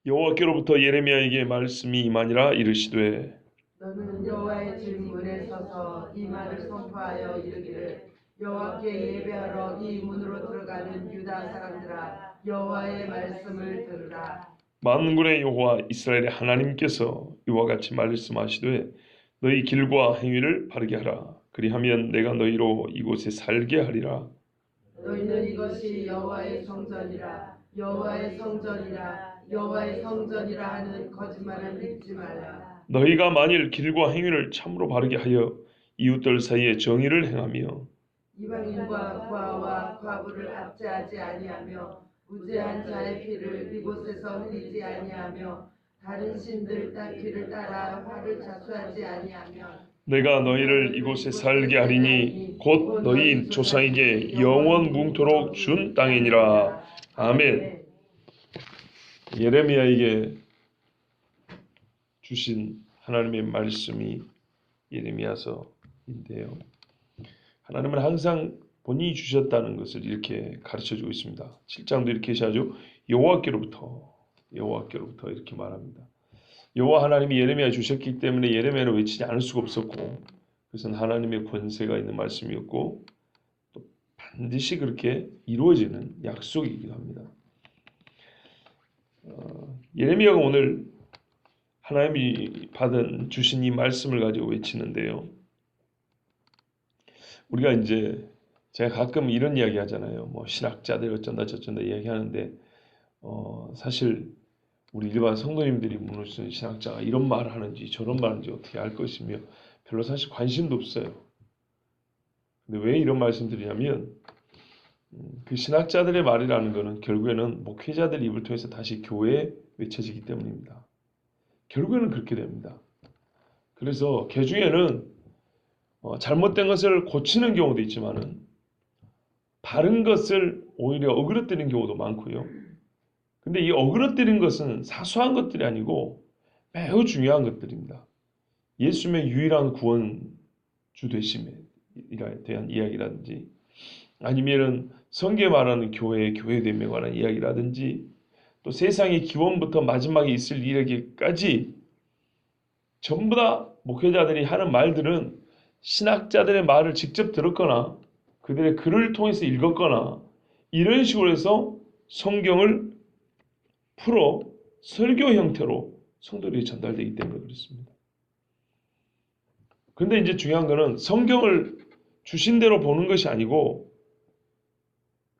여호와께로부터 예레미야에게 말씀이 임하니라. 이르시되 너는 여호와의 집 문에 서서 이 말을 선포하여 이르기를 여호와께 예배하러 이 문으로 들어가는 유다 사람들아 여호와의 말씀을 들으라. 만군의 여호와 이스라엘의 하나님께서 이와 같이 말씀하시되 너희 길과 행위를 바르게 하라. 그리하면 내가 너희로 이곳에 살게 하리라. 너희는 이것이 여호와의 성전이라 여호와의 성전이라 여호와의 성전이라 하는 거짓말을 믿지 말라. 너희가 만일 길과 행위를 참으로 바르게 하여 이웃들 사이에 정의를 행하며 이방인과 과와 과부를 압제하지 아니하며 무죄한 자의 피를 이곳에서 흘리지 아니하며 다른 신들 피를 따라 화를 자초하지 아니하며 내가 너희를 이곳에 살게 하리니 곧 너희 조상에게 영원 뭉토록 준 땅이니라. 아멘. 예레미야에게 주신 하나님의 말씀이 예레미야서인데요. 하나님은 항상 본인이 주셨다는 것을 이렇게 가르쳐주고 있습니다. 7장도 이렇게 하죠. 여호와께로부터 이렇게 말합니다. 여호와 하나님이 예레미야에 주셨기 때문에 예레미야를 외치지 않을 수가 없었고, 그것은 하나님의 권세가 있는 말씀이었고 또 반드시 그렇게 이루어지는 약속이기도 합니다. 예레미야가 오늘 하나님이 주신 이 말씀을 가지고 외치는데요. 우리가 이제 제가 가끔 이런 이야기 하잖아요. 뭐 신학자들 어쩐다 저쩐다 이야기하는데 사실 우리 일반 성도님들이 무슨 신학자가 이런 말을 하는지 저런 말을 하는지 어떻게 알 것이며 별로 사실 관심도 없어요. 근데 왜 이런 말씀 드리냐면 그 신학자들의 말이라는 것은 결국에는 목회자들의 입을 통해서 다시 교회에 외쳐지기 때문입니다. 결국에는 그렇게 됩니다. 그래서 개중에는 잘못된 것을 고치는 경우도 있지만은 바른 것을 오히려 어그러뜨리는 경우도 많고요. 근데 이 어그러뜨린 것은 사소한 것들이 아니고 매우 중요한 것들입니다. 예수님의 유일한 구원주 되심에 대한 이야기라든지 아니면은 성경에 말하는 교회됨에 관한 이야기라든지 또 세상의 기원부터 마지막에 있을 일에게까지 전부 다 목회자들이 하는 말들은 신학자들의 말을 직접 들었거나 그들의 글을 통해서 읽었거나 이런 식으로 해서 성경을 풀어 설교 형태로 성도들이 전달되기 때문에 그렇습니다. 그런데 이제 중요한 거는 성경을 주신 대로 보는 것이 아니고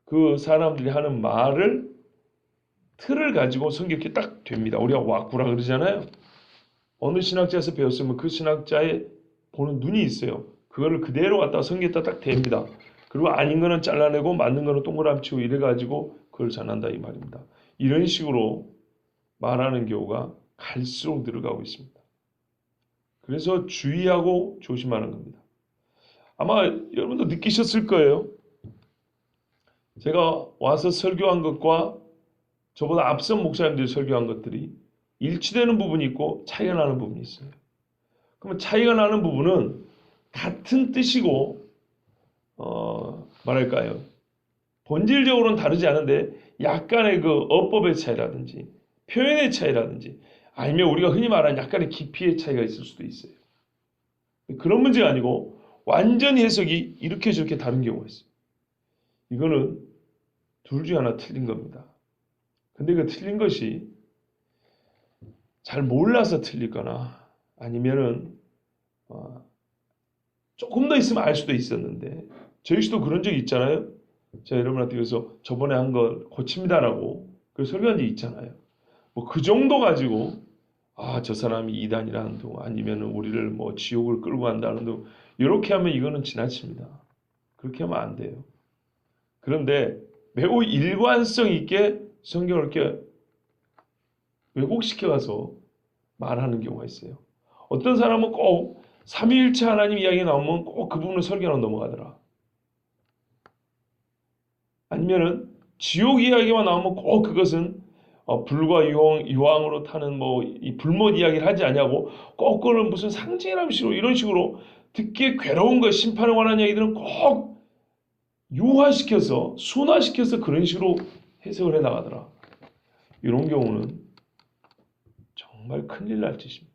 그 사람들이 하는 말을 틀을 가지고 성경이 딱 됩니다. 우리가 와꾸라 그러잖아요. 어느 신학자에서 배웠으면 그 신학자의 보는 눈이 있어요. 그거를 그대로 갖다가 성경에다 딱 됩니다. 그리고 아닌 거는 잘라내고 맞는 거는 동그라미 치고 이래가지고 그걸 전한다 이 말입니다. 이런 식으로 말하는 경우가 갈수록 늘어가고 있습니다. 그래서 주의하고 조심하는 겁니다. 아마 여러분도 느끼셨을 거예요. 제가 와서 설교한 것과 저보다 앞선 목사님들이 설교한 것들이 일치되는 부분이 있고 차이가 나는 부분이 있어요. 그러면 차이가 나는 부분은 같은 뜻이고 뭐랄까요? 본질적으로는 다르지 않은데 약간의 그 어법의 차이라든지 표현의 차이라든지 아니면 우리가 흔히 말하는 약간의 깊이의 차이가 있을 수도 있어요. 그런 문제가 아니고 완전히 해석이 이렇게 저렇게 다른 경우가 있어요. 이거는 둘 중에 하나 틀린 겁니다. 근데 그 틀린 것이 잘 몰라서 틀리거나 아니면은 조금 더 있으면 알 수도 있었는데 저희 씨도 그런 적이 있잖아요. 제가 여러분한테 그래서 저번에 한 걸 고칩니다라고 그 설교한 적이 있잖아요. 뭐 그 정도 가지고 저 사람이 이단이라는 둥 아니면 우리를 뭐 지옥을 끌고 간다는 둥 이렇게 하면 이거는 지나칩니다. 그렇게 하면 안 돼요. 그런데 매우 일관성 있게 성경을 이렇게 왜곡시켜가서 말하는 경우가 있어요. 어떤 사람은 꼭 삼위일체 하나님 이야기 나오면 꼭 그 부분을 설교하고 넘어가더라. 아니면은 지옥 이야기만 나오면 꼭 그것은 불과 유황으로 타는 뭐 이 불못 이야기를 하지 않냐고 꼭 그걸 무슨 상징이라는 식으로 이런 식으로 듣기에 괴로운 것 심판에 관한 이야기들은 꼭 유화시켜서 순화시켜서 그런 식으로 해석을 해 나가더라. 이런 경우는 정말 큰일 날 짓입니다.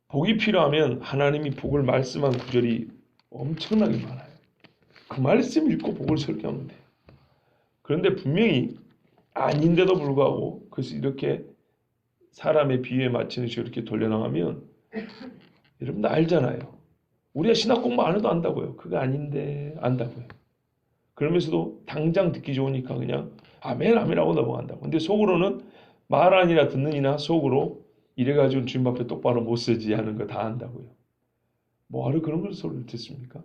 복이 필요하면 하나님이 복을 말씀한 구절이 엄청나게 많아요. 그 말씀 읽고 복을 설교하면 돼요. 그런데 분명히 아닌데도 불구하고 그래서 이렇게 사람의 비유에 맞추는 식으로 이렇게 돌려나가면 여러분도 알잖아요. 우리가 신학 공부 안 해도 안다고요. 그거 아닌데 안다고요. 그러면서도 당장 듣기 좋으니까 그냥 아멘 아멘하고 넘어간다고. 근데 속으로는 말 아니라 듣는 이나 속으로 이래가지고 주님 앞에 똑바로 못 서지 하는 거 다 안다고요. 뭐하러 그런 걸 소리를 듣습니까?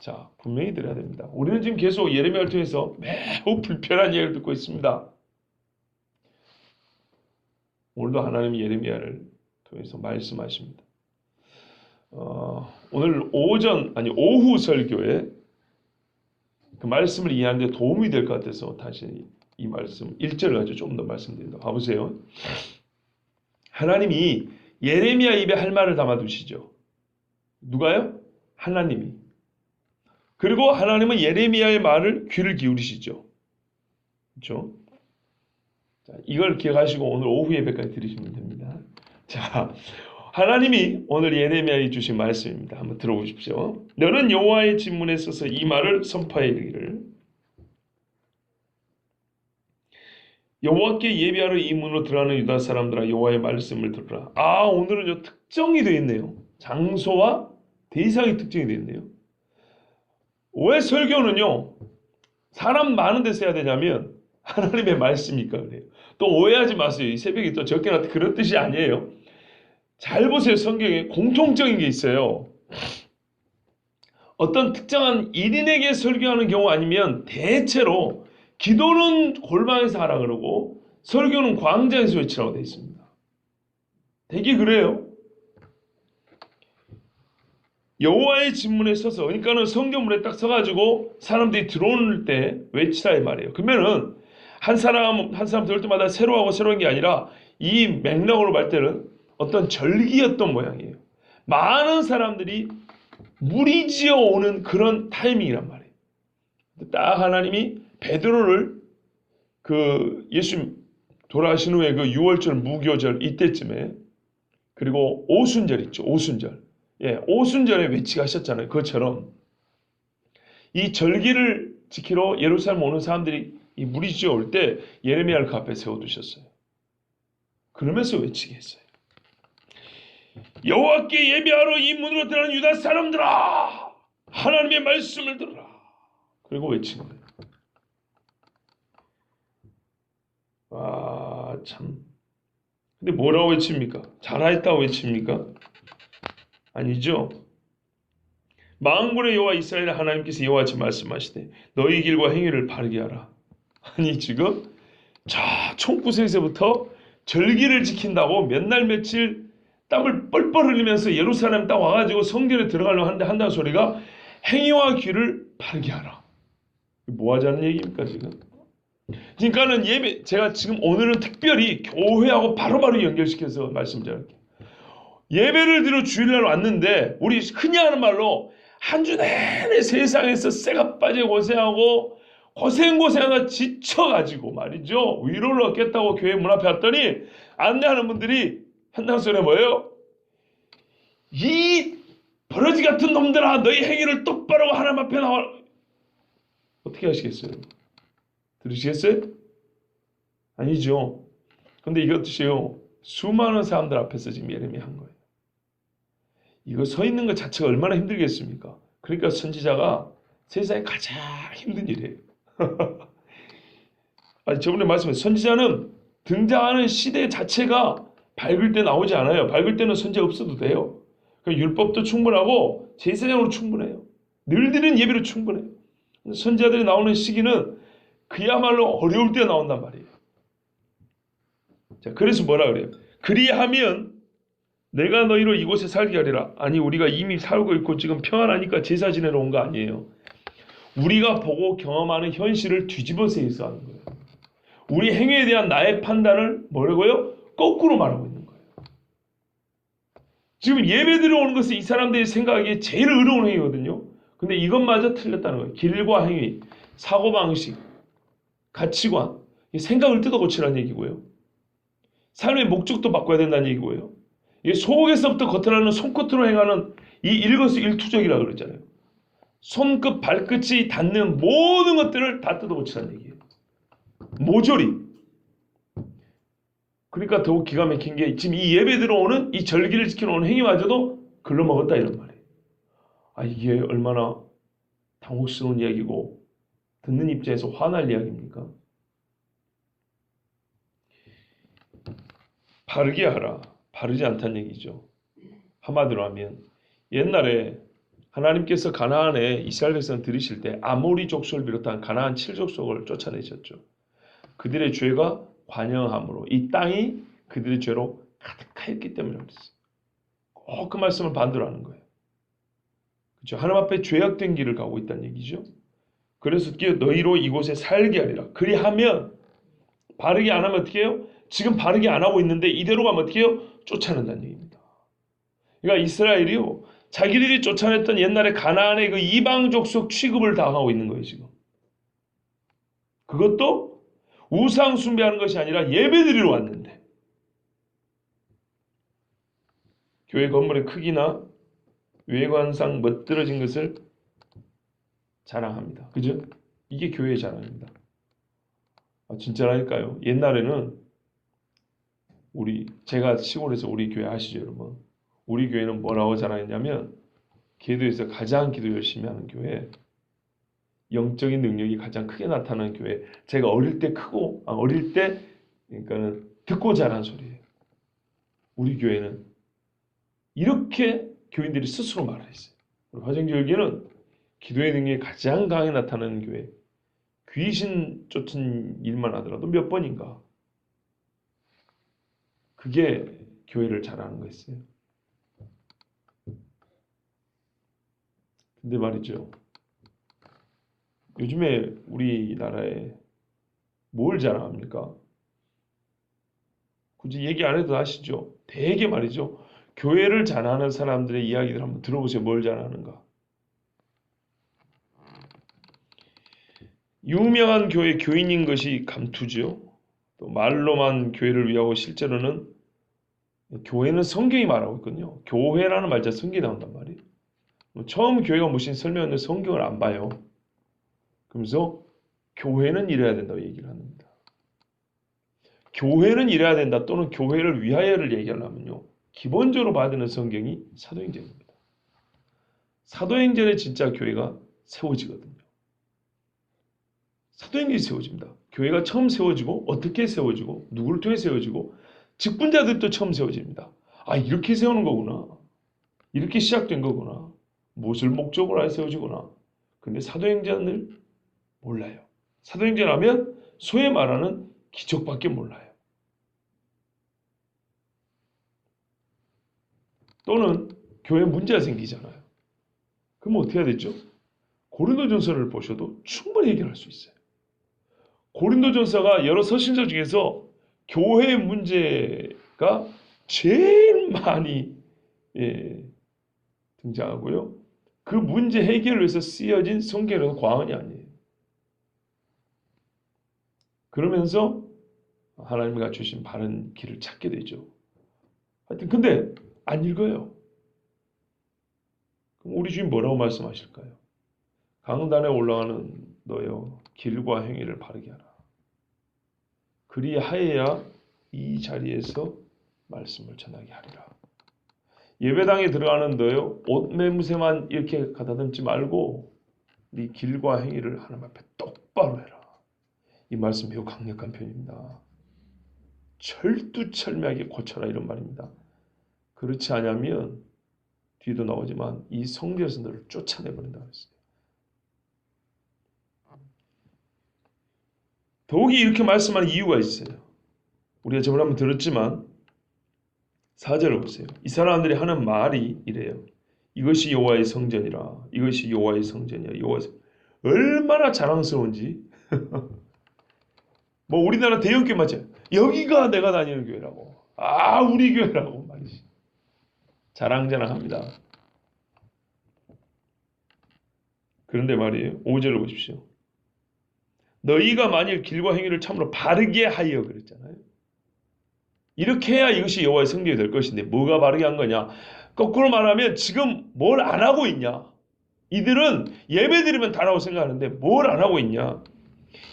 자, 분명히 들어야 됩니다. 우리는 지금 계속 예레미야를 통해서 매우 불편한 이야기를 듣고 있습니다. 오늘도 하나님이 예레미야를 통해서 말씀하십니다. 오늘 오후 설교에 그 말씀을 이해하는 데 도움이 될 것 같아서 다시 이 말씀 1절을 가지고 좀 더 말씀드립니다. 봐보세요. 하나님이 예레미야 입에 할 말을 담아두시죠. 누가요? 하나님이. 그리고 하나님은 예레미야의 말을 귀를 기울이시죠. 그렇죠? 자, 이걸 기억하시고 오늘 오후 예배까지 들으시면 됩니다. 자, 하나님이 오늘 예레미야에 주신 말씀입니다. 한번 들어보십시오. 너는 여호와의 진문에 서서 이 말을 선포해 이르기를 여호와께 예배하러 이 문으로 들어가는 유다 사람들아 여호와의 말씀을 들으라. 오늘은 특정이 되어 있네요. 장소와 대상이 특정이 되어 있네요. 왜 설교는요 사람 많은 데서 해야 되냐면 하나님의 말씀이니까 그래요. 또 오해하지 마세요. 이 새벽에 또 적게나 그런 뜻이 아니에요. 잘 보세요. 성경에 공통적인 게 있어요. 어떤 특정한 1인에게 설교하는 경우 아니면 대체로 기도는 골방에서 하라 그러고 설교는 광장에서 외치라고 되어 있습니다. 되게 그래요. 여호와의 진문에 서서 그러니까는 성경문에 딱 서가지고 사람들이 들어올 때 외치라 이 말이에요. 그러면은 한 사람 들을 때마다 새로운 게 아니라 이 맥락으로 볼 때는 어떤 절기였던 모양이에요. 많은 사람들이 무리지어 오는 그런 타이밍이란 말이에요. 딱 하나님이 베드로를 그 예수 돌아가신 후에 그 6월절 무교절 이때쯤에 그리고 오순절 있죠. 오순절. 예, 오순절에 외치게 하셨잖아요. 그것처럼 이 절기를 지키러 예루살렘 오는 사람들이 이 무리지어 올 때 예레미야를 그 앞에 세워두셨어요. 그러면서 외치게 했어요. 여호와께 예배하러 이 문으로 들어가는 유다 사람들아 하나님의 말씀을 들으라. 그리고 외치는 거예요. 참. 근데 뭐라고 외칩니까? 잘하였다고 외칩니까? 아니죠. 만군의 여호와 이스라엘 하나님께서 이와 같이 말씀하시되 너희 길과 행위를 바르게 하라. 아니 지금 총구세에서부터 절기를 지킨다고 몇 날 며칠 땀을 뻘뻘 흘리면서 예루살렘 딱 와가지고 성전에 들어가려고 하는데 한다는 소리가 행위와 귀를 바르게 하라. 뭐 하자는 얘기입니까 지금? 그러니까는 예배 제가 지금 오늘은 특별히 교회하고 바로바로 연결시켜서 말씀드릴게요. 예배를 드려 주일날 왔는데 우리 흔히 하는 말로 한 주 내내 세상에서 쇠가 빠져 고생하고 고생하다 지쳐가지고 말이죠. 위로를 얻겠다고 교회 문 앞에 왔더니 안내하는 분들이 한다는 소리가 뭐예요? 이 버러지 같은 놈들아 너희 행위를 똑바로 하나님 앞에 나와. 어떻게 하시겠어요? 들으시겠어요? 아니죠. 근데 이것도요 수많은 사람들 앞에서 지금 예레미야 한 거예요. 이거 서 있는 것 자체가 얼마나 힘들겠습니까? 그러니까 선지자가 세상에 가장 힘든 일이에요. 아니 저번에 말씀했어요. 선지자는 등장하는 시대 자체가 밝을 때 나오지 않아요. 밝을 때는 선지자 없어도 돼요. 율법도 충분하고 제사장으로 충분해요. 늘 드리는 예배로 충분해요. 선지자들이 나오는 시기는 그야말로 어려울 때 나온단 말이에요. 자, 그래서 뭐라 그래요? 그리하면 내가 너희로 이곳에 살게 하리라. 아니 우리가 이미 살고 있고 지금 평안하니까 제사 지내러 온 거 아니에요. 우리가 보고 경험하는 현실을 뒤집어서 하는 거예요. 우리 행위에 대한 나의 판단을 뭐라고요? 거꾸로 말하고 있는 거예요. 지금 예배 드려오는 것은 이 사람들이 생각하기에 제일 어려운 행위거든요. 근데 이것마저 틀렸다는 거예요. 길과 행위, 사고방식, 가치관, 생각을 뜯어 고치라는 얘기고요. 삶의 목적도 바꿔야 된다는 얘기고요. 이 속에서부터 겉으로는 손끝으로 행하는 이 일거수일투족이라고 그러잖아요. 손끝 발끝이 닿는 모든 것들을 다 뜯어고치라는 얘기예요. 모조리. 그러니까 더욱 기가 막힌 게 지금 이 예배 들어오는 이 절기를 지키러 오는 행위마저도 글러먹었다 이런 말이에요. 아, 이게 얼마나 당혹스러운 이야기고 듣는 입장에서 화날 이야기입니까? 바르게 하라. 바르지 않다는 얘기죠. 한마디로 하면 옛날에 하나님께서 가나안에 이스라엘 백성 들이실 때 아모리 족속을 비롯한 가나안 7족속을 쫓아내셨죠. 그들의 죄가 관영함으로 이 땅이 그들의 죄로 가득하였기 때문에 그랬어요. 꼭 그 말씀을 반대로 하는 거예요. 그렇죠? 하나님 앞에 죄악된 길을 가고 있다는 얘기죠. 그래서 너희로 이곳에 살게 하리라. 그리하면 바르게 안 하면 어떻게 해요? 지금 바르게 안 하고 있는데 이대로 가면 어떻게 해요? 쫓아낸다는 얘기입니다. 그러니까 이스라엘이요. 자기들이 쫓아냈던 옛날에 가나안의 그 이방 족속 취급을 당하고 있는 거예요, 지금. 그것도 우상 숭배하는 것이 아니라 예배드리러 왔는데. 교회 건물의 크기나 외관상 멋들어진 것을 자랑합니다. 그죠? 이게 교회의 자랑입니다. 아, 진짜라니까요. 옛날에는 제가 시골에서 우리 교회 아시죠, 여러분? 우리 교회는 뭐라고 자랑했냐면 기도에서 가장 기도 열심히 하는 교회, 영적인 능력이 가장 크게 나타나는 교회. 제가 어릴 때 그러니까는 듣고 자란 소리예요. 우리 교회는 이렇게 교인들이 스스로 말을 했어요. 화정교회는 기도의 능력이 가장 강하게 나타나는 교회. 귀신 쫓은 일만 하더라도 몇 번인가. 그게 교회를 잘하는 거였어요. 근데 말이죠. 요즘에 우리나라에 뭘 자랑합니까? 굳이 얘기 안 해도 아시죠? 되게 말이죠. 교회를 자랑하는 사람들의 이야기들 한번 들어보세요. 뭘 자랑하는가? 유명한 교회 교인인 것이 감투죠. 또 말로만 교회를 위하고 실제로는 교회는 성경이 말하고 있거든요. 교회라는 말자 성경이 나온단 말이에요. 처음 교회가 무슨 설명하는데 성경을 안 봐요. 그러면서 교회는 이래야 된다고 얘기를 합니다. 교회는 이래야 된다 또는 교회를 위하여를 얘기하려면요. 기본적으로 봐야 되는 성경이 사도행전입니다. 사도행전에 진짜 교회가 세워지거든요. 사도행전이 세워집니다. 교회가 처음 세워지고 어떻게 세워지고 누구를 통해 세워지고 직분자들도 처음 세워집니다. 아, 이렇게 세우는 거구나. 이렇게 시작된 거구나. 무엇을 목적으로 하여 세워지구나. 근데 사도행전을 몰라요. 사도행전 하면 소위 말하는 기적밖에 몰라요. 또는 교회 문제가 생기잖아요. 그럼 어떻게 해야 되죠? 고린도전서를 보셔도 충분히 해결할 수 있어요. 고린도전서가 여러 서신서 중에서 교회 문제가 제일 많이 등장하고요. 그 문제 해결을 위해서 쓰여진 성경은 과언이 아니에요. 그러면서 하나님과 주신 바른 길을 찾게 되죠. 하여튼 근데 안 읽어요. 그럼 우리 주님 뭐라고 말씀하실까요? 강단에 올라가는 너여 길과 행위를 바르게 하라. 그리하여야 이 자리에서 말씀을 전하게 하리라. 예배당에 들어가는 너요 옷 매무새만 이렇게 가다듬지 말고 네 길과 행위를 하나님 앞에 똑바로 해라. 이 말씀 매우 강력한 표현입니다. 철두철미하게 고쳐라 이런 말입니다. 그렇지 않으면 뒤도 나오지만 이 성전에서 너를 쫓아내버린다 그랬어요. 더욱이 이렇게 말씀하는 이유가 있어요. 우리가 저번에 한번 들었지만 4절을 보세요. 이 사람들이 하는 말이 이래요. 이것이 여호와의 성전이라. 이것이 여호와의 성전이야. 여호와의 성전. 얼마나 자랑스러운지. 뭐 우리나라 대형교회 맞죠? 여기가 내가 다니는 교회라고. 아, 우리 교회라고 말이지. 자랑합니다. 그런데 말이에요. 5절을 보십시오. 너희가 만일 길과 행위를 참으로 바르게 하여 그랬잖아요. 이렇게 해야 이것이 여호와의 성전이 될 것인데 뭐가 바르게 한 거냐? 거꾸로 말하면 지금 뭘 안 하고 있냐? 이들은 예배드리면 다라고 생각하는데 뭘 안 하고 있냐?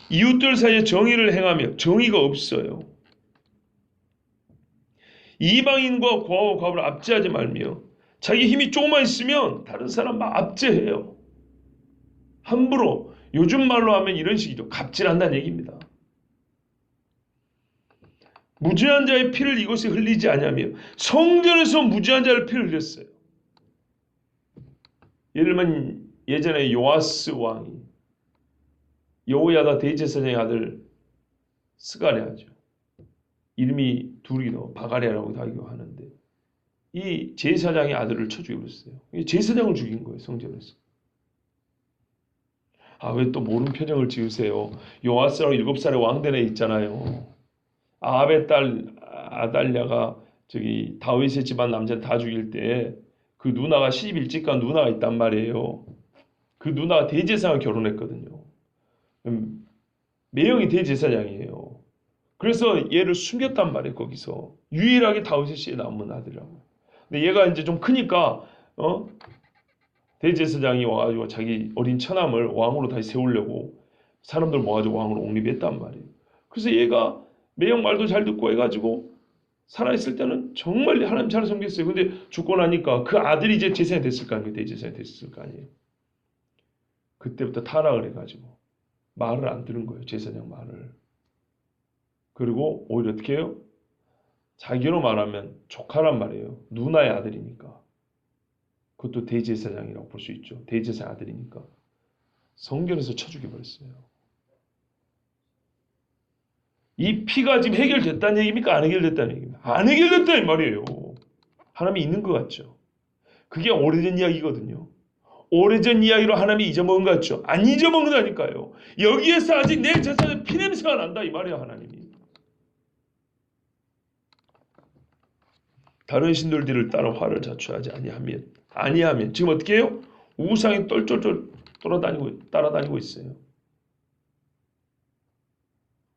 이웃들 사이에 정의를 행하며 정의가 없어요. 이방인과 고아와 과부를 압제하지 말며 자기 힘이 조금만 있으면 다른 사람 막 압제해요. 함부로 요즘 말로 하면 이런 식이죠. 갑질한다는 얘기입니다. 무죄한 자의 피를 이곳에 흘리지 아니하며 성전에서 무죄한 자의 피를 흘렸어요. 예를 들면 예전에 요아스 왕이 여호야다 대제사장의 아들 스가랴죠. 이름이 둘이도 바가랴라고 하기도 하는데 이 제사장의 아들을 쳐 죽여버렸어요. 제사장을 죽인 거예요. 성전에서. 왜 또 모른 표정을 지으세요. 요아스라고 7살의 왕대에 있잖아요. 아합의 딸 아달랴가 다윗의 집안 남자 다 죽일 때 그 누나가 시집 일찍 간 누나가 있단 말이에요. 그 누나가 대제사장을 결혼했거든요. 매형이 대제사장이에요. 그래서 얘를 숨겼단 말이에요. 거기서 유일하게 다윗의 씨에 남은 아들이라고. 근데 얘가 이제 좀 크니까 대제사장이 와가지고 자기 어린 처남을 왕으로 다시 세우려고 사람들 모아가지고 왕으로 옹립했단 말이에요. 그래서 얘가 매형 말도 잘 듣고 해가지고 살아있을 때는 정말 하나님 잘 섬겼어요. 근데 죽고 나니까 그 아들이 이제 제사장이 됐을 거 아니에요. 대제사장이 됐을 거 아니에요. 그때부터 타락을 해가지고 말을 안 들은 거예요. 제사장 말을. 그리고 오히려 어떻게 해요? 자기로 말하면 조카란 말이에요. 누나의 아들이니까. 그것도 대제사장이라고 볼 수 있죠. 대제사장 아들이니까. 성전에서 쳐 죽여버렸어요. 이 피가 지금 해결됐다는 얘기입니까? 안 해결됐다는 얘기입니까? 안 해결됐다는 말이에요. 하나님이 있는 것 같죠. 그게 오래전 이야기거든요. 오래전 이야기로 하나님이 잊어먹은 것 같죠. 안 잊어먹는다니까요. 여기에서 아직 내 제사장의 피냄새가 난다 이 말이에요. 하나님이. 다른 신들들을 따라 화를 자초하지 아니하면 지금 어떻게 해요? 우상이 똘똘똘 따라다니고 있어요.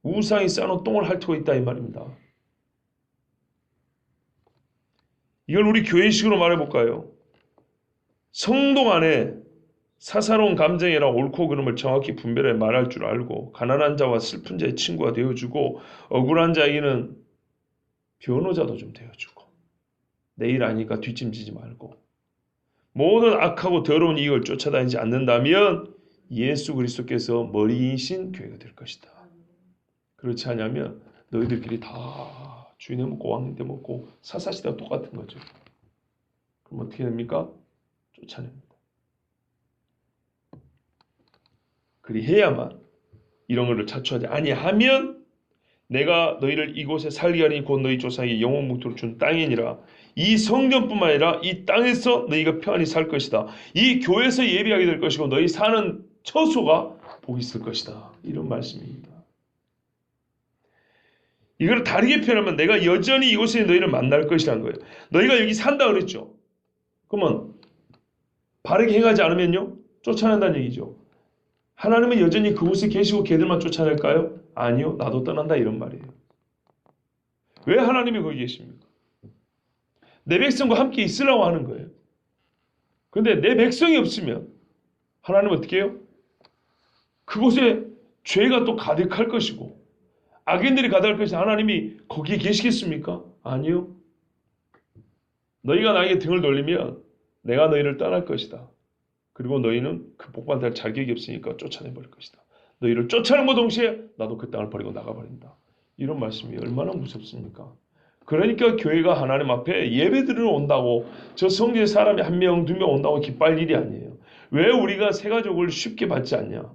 우상이 쌓아놓은 똥을 핥고 있다 이 말입니다. 이걸 우리 교회식으로 말해볼까요? 성도 안에 사사로운 감정이랑 옳고 그름을 정확히 분별해 말할 줄 알고 가난한 자와 슬픈 자의 친구가 되어주고 억울한 자에게는 변호자도 좀 되어주고 내일 아니까 뒷짐지지 말고 모든 악하고 더러운 이익을 쫓아다니지 않는다면 예수 그리스도께서 머리이신 교회가 될 것이다. 그렇지 않으면 너희들끼리 다 주인에 먹고 왕인데 먹고 사사시대가 똑같은 거죠. 그럼 어떻게 됩니까? 쫓아냅니다. 그리해야만 이런 것을 자초하지 아니하면 내가 너희를 이곳에 살게 하니 곧 너희 조상에게 영원 묵토록 준 땅이니라. 이 성전뿐만 아니라 이 땅에서 너희가 편히 살 것이다. 이 교회에서 예배하게 될 것이고 너희 사는 처소가 복이 있을 것이다. 이런 말씀입니다. 이걸 다르게 표현하면 내가 여전히 이곳에 너희를 만날 것이라는 거예요. 너희가 여기 산다 그랬죠. 그러면 바르게 행하지 않으면요? 쫓아낸다는 얘기죠. 하나님은 여전히 그곳에 계시고 걔들만 쫓아낼까요? 아니요. 나도 떠난다 이런 말이에요. 왜 하나님이 거기 계십니까? 내 백성과 함께 있으라고 하는 거예요. 그런데 내 백성이 없으면 하나님은 어떻게 해요? 그곳에 죄가 또 가득할 것이고 악인들이 가득할 것이고 하나님이 거기에 계시겠습니까? 아니요. 너희가 나에게 등을 돌리면 내가 너희를 떠날 것이다. 그리고 너희는 그 복받을 자격이 없으니까 쫓아내버릴 것이다. 너희를 쫓아내는 동시에 나도 그 땅을 버리고 나가버린다. 이런 말씀이 얼마나 무섭습니까? 그러니까 교회가 하나님 앞에 예배드리러 온다고 저 성전에 사람이 1명, 2명 온다고 기뻐할 일이 아니에요. 왜 우리가 새가족을 쉽게 받지 않냐?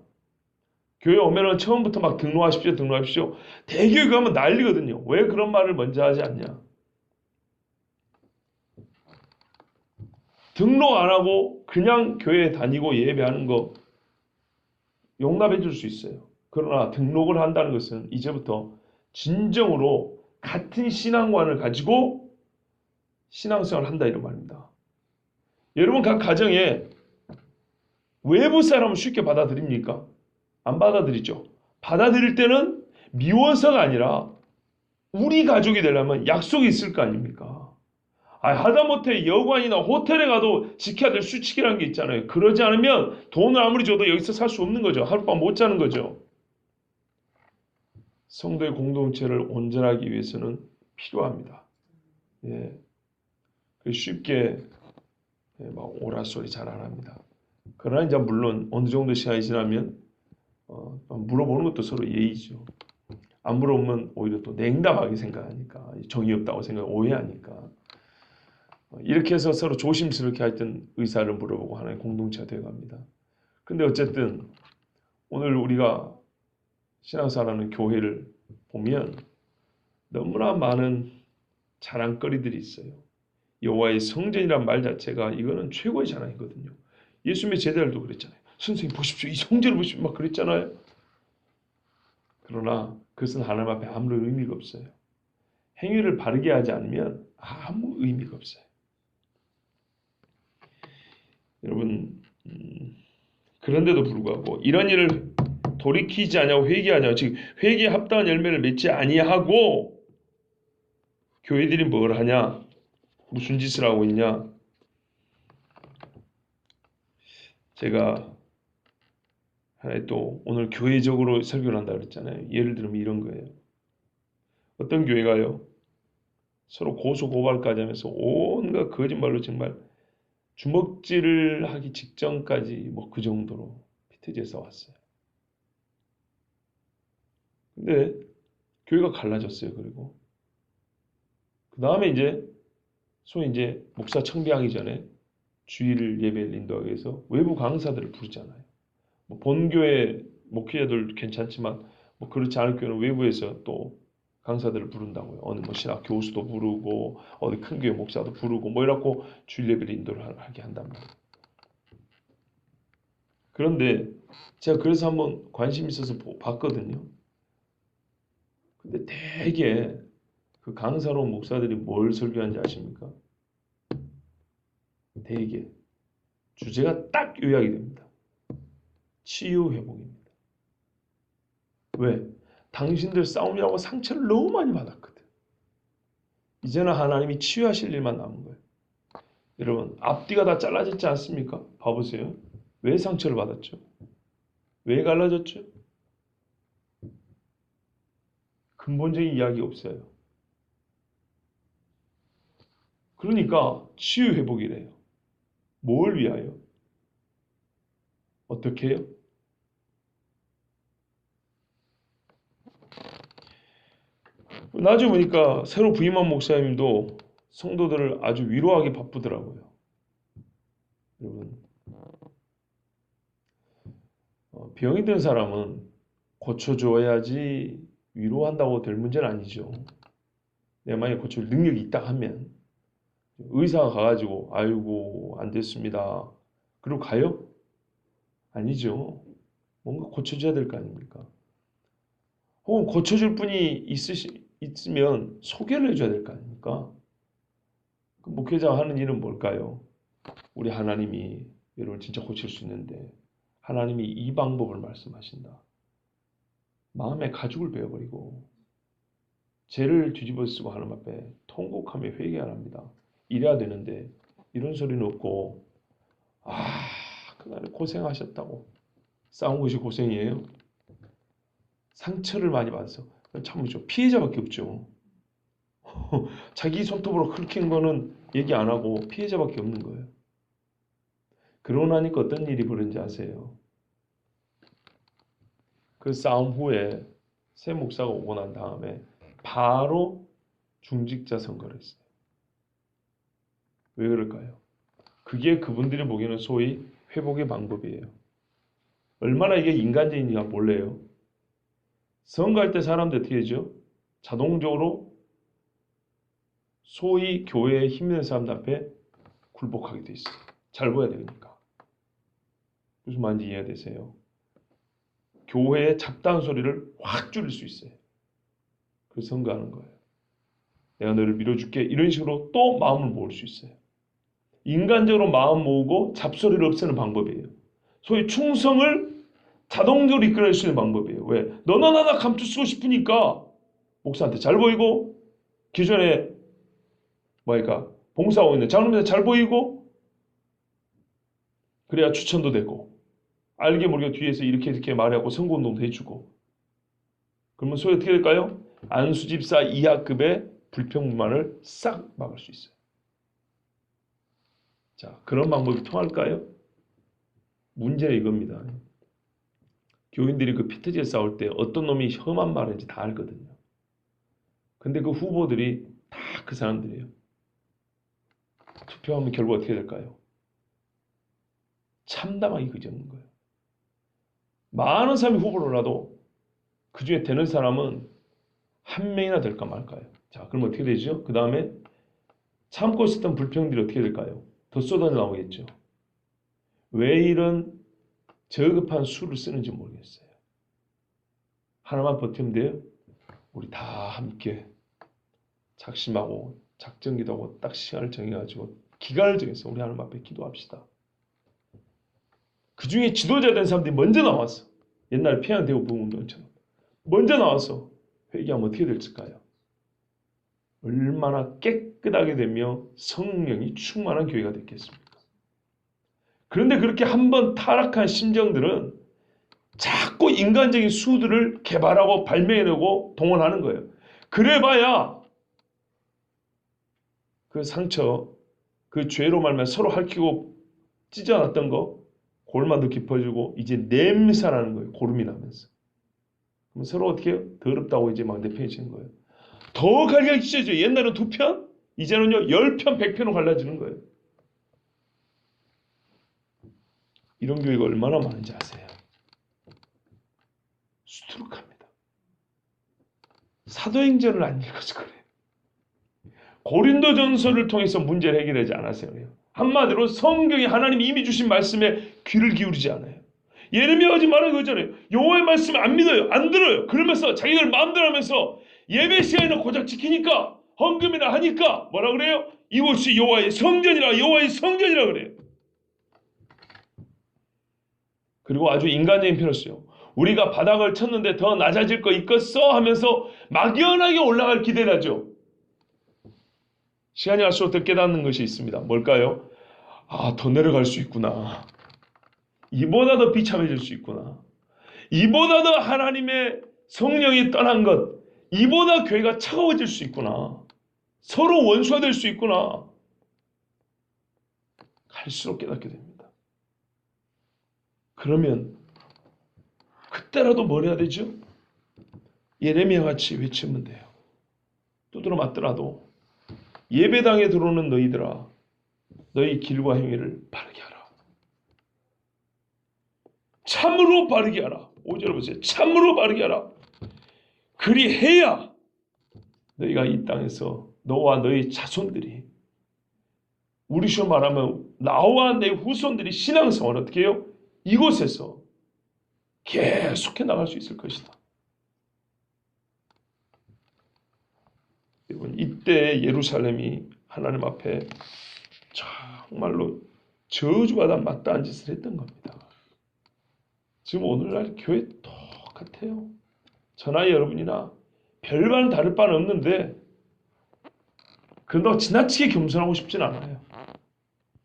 교회 오면은 처음부터 막 등록하십시오. 대교회 가면 난리거든요. 왜 그런 말을 먼저 하지 않냐? 등록 안 하고 그냥 교회에 다니고 예배하는 거 용납해 줄 수 있어요. 그러나 등록을 한다는 것은 이제부터 진정으로 같은 신앙관을 가지고 신앙생활을 한다 이런 말입니다. 여러분 각 가정에 외부 사람을 쉽게 받아들입니까? 안 받아들이죠. 받아들일 때는 미워서가 아니라 우리 가족이 되려면 약속이 있을 거 아닙니까? 하다못해 여관이나 호텔에 가도 지켜야 될 수칙이라는 게 있잖아요. 그러지 않으면 돈을 아무리 줘도 여기서 살 수 없는 거죠. 하룻밤 못 자는 거죠. 성도의 공동체를 온전하기 위해서는 필요합니다. 예. 쉽게 막 오라소리 잘 안 합니다. 그러나 이제 물론 어느 정도 시간이 지나면 물어보는 것도 서로 예의죠. 안 물어보면 오히려 또 냉담하게 생각하니까 정이 없다고 오해하니까 이렇게 해서 서로 조심스럽게 하여튼 의사를 물어보고 하나의 공동체가 되어갑니다. 근데 어쨌든 오늘 우리가 신앙생활하는 교회를 보면 너무나 많은 자랑거리들이 있어요. 여호와의 성전이란 말 자체가 이거는 최고의 자랑이거든요. 예수님의 제자들도 그랬잖아요. 선생님 보십시오. 이 성전을 보십시오. 막 그랬잖아요. 그러나 그것은 하나님 앞에 아무런 의미가 없어요. 행위를 바르게 하지 않으면 아무 의미가 없어요. 여러분 그런데도 불구하고 이런 일을 돌이키지 아니하고 회개하냐, 즉 회개에 합당한 열매를 맺지 아니하고 교회들이 뭘 하냐, 무슨 짓을 하고 있냐. 제가 하나의 또 오늘 교회적으로 설교를 한다 그랬잖아요. 예를 들면 이런 거예요. 어떤 교회가요, 서로 고소고발까지 하면서 온갖 거짓말로 정말 주먹질을 하기 직전까지 뭐 그 정도로 피투지에서 왔어요. 근데 교회가 갈라졌어요. 그리고 그 다음에 이제 소위 이제 목사 청비하기 전에 주일 예배를 인도하기 위해서 외부 강사들을 부르잖아요. 뭐 본교회 목회자들 괜찮지만 뭐 그렇지 않을 경우는 외부에서 또 강사들을 부른다고요. 어느 뭐 신학 교수도 부르고 어디 큰 교회 목사도 부르고 뭐 이렇고 주일 예배를 인도를 하게 한단 말이에요. 그런데 제가 그래서 한번 관심 있어서 봤거든요. 근데 되게 그 강사로 목사들이 뭘 설교하는지 아십니까? 되게 주제가 딱 요약이 됩니다. 치유 회복입니다. 왜? 당신들 싸움이라고 상처를 너무 많이 받았거든. 이제는 하나님이 치유하실 일만 남은 거예요. 여러분 앞뒤가 다 잘라졌지 않습니까? 봐보세요. 왜 상처를 받았죠? 왜 갈라졌죠? 근본적인 이야기 없어요. 그러니까 치유 회복이래요. 뭘 위하여? 어떻게 해요? 나중에 보니까 새로 부임한 목사님도 성도들을 아주 위로하기 바쁘더라고요. 여러분 병이 든 사람은 고쳐줘야지 위로한다고 될 문제는 아니죠. 내가 만약에 고칠 능력이 있다 하면 의사가 가가지고 아이고 안 됐습니다. 그리고 가요? 아니죠. 뭔가 고쳐줘야 될 거 아닙니까? 혹은 고쳐줄 분이 있으면 소개를 해줘야 될 거 아닙니까? 그 목회자가 하는 일은 뭘까요? 우리 하나님이 여러분 진짜 고칠 수 있는데 하나님이 이 방법을 말씀하신다. 마음에 가죽을 베어버리고 죄를 뒤집어 쓰고 하나님 앞에 통곡하며 회개합니다. 이래야 되는데 이런 소리는 없고 그날에 고생하셨다고 싸운 것이 고생이에요? 상처를 많이 받아서 참으죠. 피해자밖에 없죠. 자기 손톱으로 긁힌 거는 얘기 안 하고 피해자밖에 없는 거예요. 그러고 나니까 어떤 일이 벌어진지 아세요? 그 싸움 후에 새 목사가 오고 난 다음에 바로 중직자 선거를 했어요. 왜 그럴까요? 그게 그분들이 보기에는 소위 회복의 방법이에요. 얼마나 이게 인간적인지가 몰라요. 선거할 때 사람들 어떻게 하죠? 자동적으로 소위 교회에 힘있는 사람들 앞에 굴복하게 돼 있어요. 잘 보여야 되니까. 무슨 말인지 이해되세요? 교회의 잡다한 소리를 확 줄일 수 있어요. 그래서 선거하는 거예요. 내가 너를 밀어줄게. 이런 식으로 또 마음을 모을 수 있어요. 인간적으로 마음 모으고 잡소리를 없애는 방법이에요. 소위 충성을 자동적으로 이끌어낼 수 있는 방법이에요. 왜? 너나 나나 감투 쓰고 싶으니까 목사한테 잘 보이고 기존에 뭐랄까 봉사하고 있는 장로님한테 잘 보이고 그래야 추천도 되고 알게 모르게 뒤에서 이렇게 말하고 선거운동도 해주고 그러면 소위 어떻게 될까요? 안수집사 이하급의 불평불만을 싹 막을 수 있어요. 자, 그런 방법이 통할까요? 문제는 이겁니다. 교인들이 그 피트지에 싸울 때 어떤 놈이 험한 말인지 다 알거든요. 근데 그 후보들이 다 그 사람들이에요. 투표하면 결국 어떻게 될까요? 참담하게 그지 없는 거예요. 많은 사람이 후보를 올라도 그 중에 되는 사람은 한 명이나 될까 말까요? 자, 그럼 어떻게 되죠? 그 다음에 참고 있었던 불평들이 어떻게 될까요? 더 쏟아져 나오겠죠. 왜 이런 저급한 수를 쓰는지 모르겠어요. 하나만 버티면 돼요? 우리 다 함께 작심하고 작정기도 하고 딱 시간을 정해가지고 기간을 정해서 우리 하나님 앞에 기도합시다. 그 중에 지도자 된 사람들이 먼저 나왔어. 옛날 평양대우 부흥운동처럼 먼저 나와서 회개하면 어떻게 될까요? 얼마나 깨끗하게 되며 성령이 충만한 교회가 됐겠습니까? 그런데 그렇게 한번 타락한 심정들은 자꾸 인간적인 수들을 개발하고 발명해내고 동원하는 거예요. 그래봐야 그 상처, 그 죄로 말면 서로 핥히고 찢어놨던 거 골만 더 깊어지고 이제 냄새나는 거예요. 고름이 나면서. 그럼 서로 어떻게 해요? 더럽다고 이제 막 내팽해지는 거예요. 더 갈라지게 찢어져요. 옛날은 2편, 이제는요 10편, 100편으로 갈라지는 거예요. 이런 교회가 얼마나 많은지 아세요? 수두룩합니다. 사도행전을 안 읽어서 그래요. 고린도전서를 통해서 문제를 해결하지 않았어요. 한마디로 성경이 하나님이 이미 주신 말씀에 귀를 기울이지 않아요. 예레미야가 하지 말라고 그러잖아요. 여호와의 말씀을 안 믿어요. 안 들어요. 그러면서 자기들 마음대로 하면서 예배 시간이나 고작 지키니까 헌금이나 하니까 뭐라 그래요? 이곳이 여호와의 성전이라 여호와의 성전이라 그래요. 그리고 아주 인간적인 표현을 써요. 우리가 바닥을 쳤는데 더 낮아질 거 있겠어? 하면서 막연하게 올라갈 기대를 하죠. 시간이 갈수록 더 깨닫는 것이 있습니다. 뭘까요? 아, 더 내려갈 수 있구나. 이보다 더 비참해질 수 있구나. 이보다 더 하나님의 성령이 떠난 것, 이보다 교회가 차가워질 수 있구나. 서로 원수가 될 수 있구나. 갈수록 깨닫게 됩니다. 그러면 그때라도 뭘 해야 되죠? 예레미야 같이 외치면 돼요. 두드러 맞더라도 예배당에 들어오는 너희들아, 너희 길과 행위를 바르게 하라. 참으로 바르게 하라. 5절 보세요. 참으로 바르게 하라. 그리해야 너희가 이 땅에서 너와 너희 자손들이 우리식으로 말하면 나와 내 후손들이 신앙생활을 어떻게 해요? 이곳에서 계속해 나갈 수 있을 것이다. 여러분, 이때 예루살렘이 하나님 앞에 정말로 저주받아 마땅한 짓을 했던 겁니다. 지금 오늘날 교회 똑같아요. 저나 여러분이나 별반 다를 바는 없는데 그런다고 지나치게 겸손하고 싶진 않아요.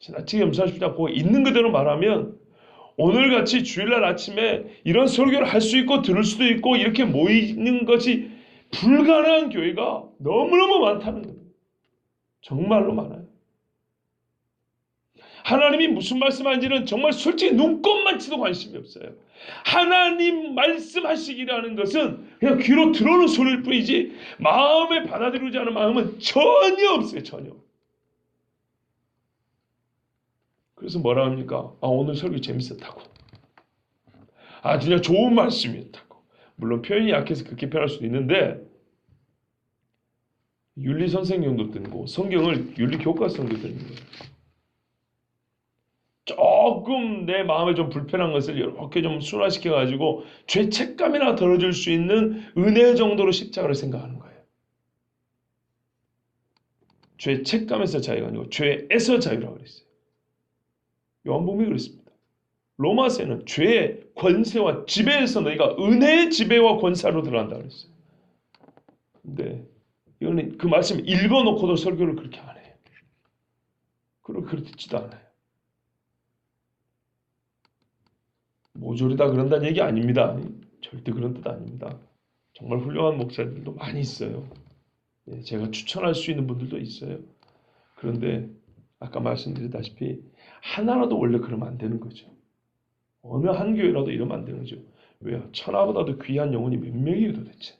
지나치게 겸손하고 싶지 않고 있는 그대로 말하면 오늘같이 주일날 아침에 이런 설교를 할 수 있고 들을 수도 있고 이렇게 모이는 것이 불가능한 교회가 너무너무 많다는 거예요. 정말로 많아요. 하나님이 무슨 말씀하는지는 정말 솔직히 눈꼽만치도 관심이 없어요. 하나님 말씀하시기라는 것은 그냥 귀로 들어오는 소리일 뿐이지 마음에 받아들이지 않은 마음은 전혀 없어요. 전혀. 그래서 뭐라 합니까? 아, 오늘 설교 재밌었다고. 아, 진짜 좋은 말씀이었다고. 물론 표현이 약해서 그렇게 표현할 수도 있는데 윤리 선생님도 듣고 성경을 윤리 교과서도 듣는 거예요. 조금 내 마음에 좀 불편한 것을 이렇게 좀 순화시켜 가지고 죄책감이나 덜어줄 수 있는 은혜 정도로 십자가를 생각하는 거예요. 죄책감에서 자유가 아니고 죄에서 자유라고 그랬어요. 요한복음이 그랬습니다. 로마서에는 죄의 권세와 지배에서 너희가 은혜의 지배와 권세로 들어간다고 그랬어요. 근데 이거는 그 말씀 읽어놓고도 설교를 그렇게 안 해요. 그리고 그렇게 듣지도 않아요. 모조리 다 그런다는 얘기 아닙니다. 절대 그런 뜻 아닙니다. 정말 훌륭한 목사들도 많이 있어요. 예, 제가 추천할 수 있는 분들도 있어요. 그런데 아까 말씀드렸다시피 하나라도 원래 그러면 안 되는 거죠. 어느 한 교회라도 이러면 안 되는 거죠. 왜요? 천하보다도 귀한 영혼이 몇 명이에요 도대체.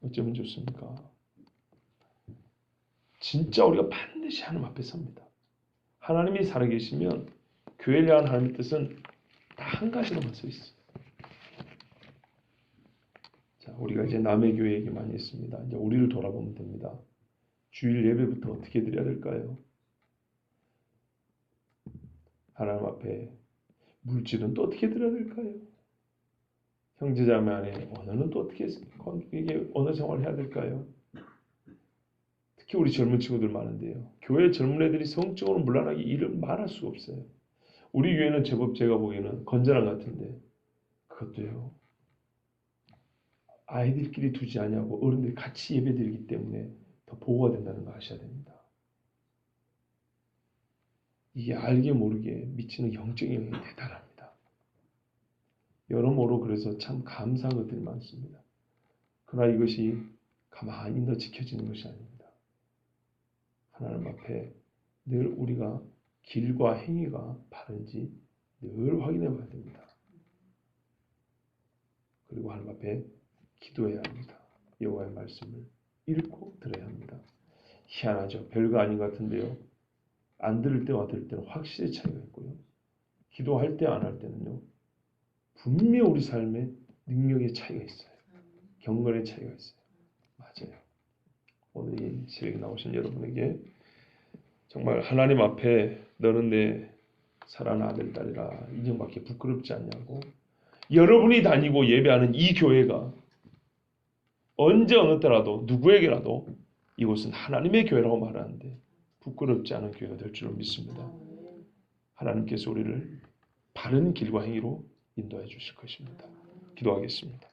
어쩌면 좋습니까? 진짜 우리가 반드시 하나님 앞에 섭니다. 하나님이 살아계시면 교회를 향한 하나님의 뜻은 다 한 가지로만 서 있어요. 자, 우리가 이제 남의 교회 얘기 많이 했습니다. 이제 우리를 돌아보면 됩니다. 주일 예배부터 어떻게 드려야 될까요? 하나님 앞에 물질은 또 어떻게 드려야 될까요? 형제자매 안에 언어는 또 어떻게 이게 언어 생활을 해야 될까요? 특히 우리 젊은 친구들 많은데요. 교회 젊은 애들이 성적으로 문란하게 일을 말할 수가 없어요. 우리 교회는 제법 제가 보기에는 건전한 것 같은데 그것도요. 아이들끼리 두지 않냐고 어른들이 같이 예배드리기 때문에 더 보호가 된다는 거 아셔야 됩니다. 이게 알게 모르게 미치는 영적인 영향이 대단합니다. 여러모로 그래서 참 감사한 것들이 많습니다. 그러나 이것이 가만히 있다 지켜지는 것이 아닙니다. 하나님 앞에 늘 우리가 길과 행위가 바른지 늘 확인해 봐야 됩니다. 그리고 하나님 앞에 기도해야 합니다. 여호와의 말씀을 읽고 들어야 합니다. 희한하죠. 별거 아닌 것 같은데요. 안 들을 때와 들을 때는 확실히 차이가 있고요. 기도할 때 안 할 때는요. 분명히 우리 삶에 능력의 차이가 있어요. 경건의 차이가 있어요. 맞아요. 오늘 이 새벽에 나오신 여러분에게 정말 하나님 앞에 너는 내 사랑하는 아들, 딸이라 인정받기 부끄럽지 않냐고 여러분이 다니고 예배하는 이 교회가 언제 어느 때라도 누구에게라도 이곳은 하나님의 교회라고 말하는데 부끄럽지 않은 교회가 될 줄로 믿습니다. 하나님께서 우리를 바른 길과 행위로 인도해 주실 것입니다. 기도하겠습니다.